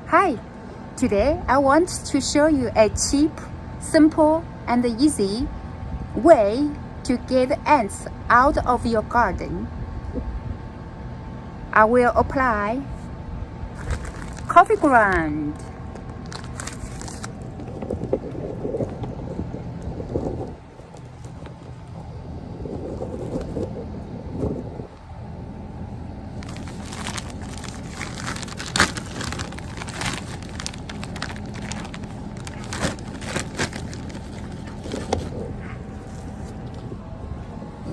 Hi, today I want to show you a cheap, simple and easy way to get ants out of your garden. I will apply coffee ground.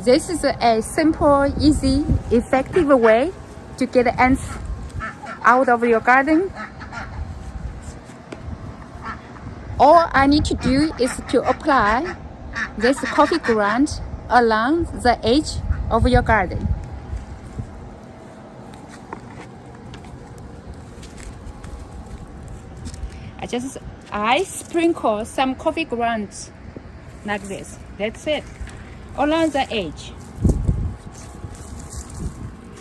This is a simple, easy, effective way to get ants out of your garden. All I need to do is to apply this coffee ground along the edge of your garden. I sprinkle some coffee grounds like this. That's it. Along the edge.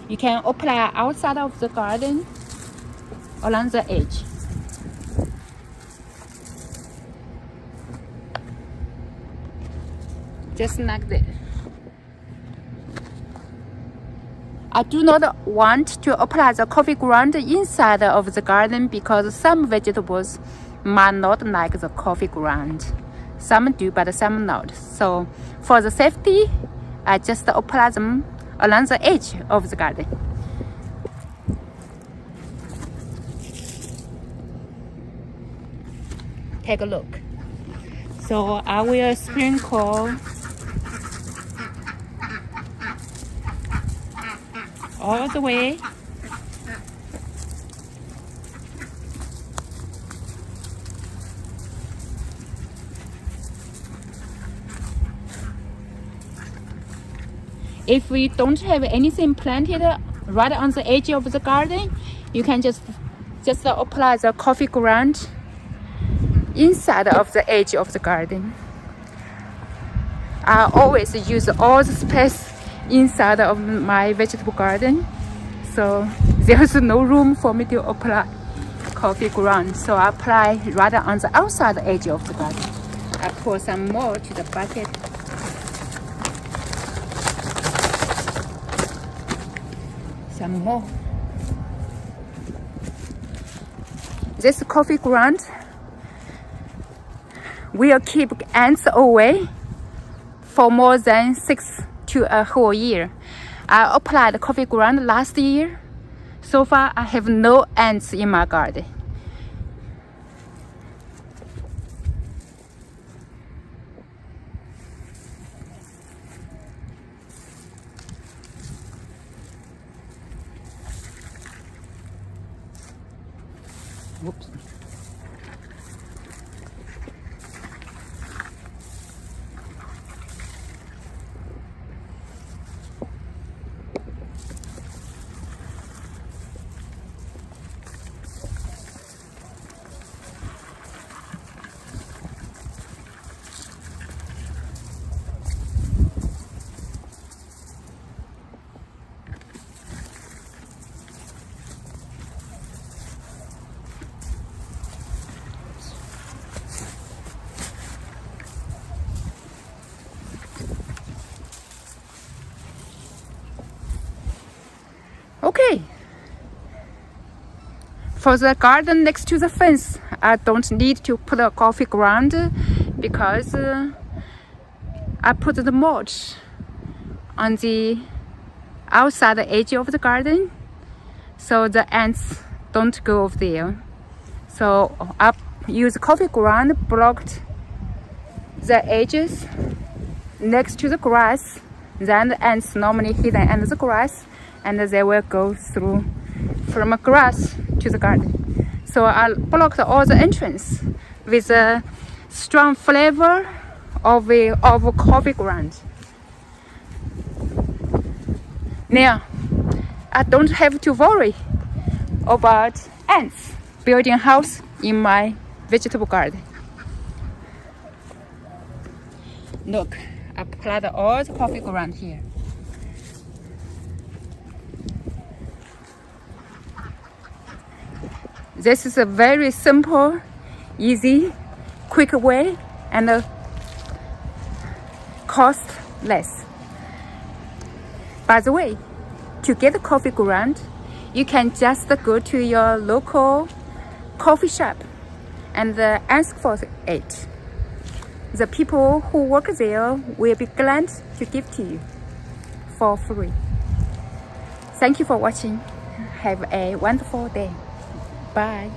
You can apply outside of the garden, along the edge. Just like this. I do not want to apply the coffee ground inside of the garden because some vegetables might not like the coffee ground. Some do, but some not. So for the safety, I just apply them along the edge of the garden. Take a look. So I will sprinkle all the way. If we don't have anything planted right on the edge of the garden, you can just apply the coffee ground inside of the edge of the garden. I always use all the space inside of my vegetable garden, so there's no room for me to apply coffee ground. So I apply right on the outside edge of the garden. I pour some more to the bucket. Some more. This coffee ground will keep ants away for more than 6 to a whole year. I applied coffee ground last year. So far, I have no ants in my garden. Whoops. Okay. For the garden next to the fence, I don't need to put a coffee ground because I put the mulch on the outside edge of the garden, so the ants don't go over there. So I use coffee ground, blocked the edges next to the grass. Then the ants normally hidden under the grass, and they will go through from the grass to the garden. So I blocked all the entrance with a strong flavor of coffee ground. Now, I don't have to worry about ants building a house in my vegetable garden. Look, I applied all the coffee ground here. This is a very simple, easy, quick way and cost less. By the way, to get the coffee ground, you can just go to your local coffee shop and ask for it. The people who work there will be glad to give to you for free. Thank you for watching. Have a wonderful day. Bye.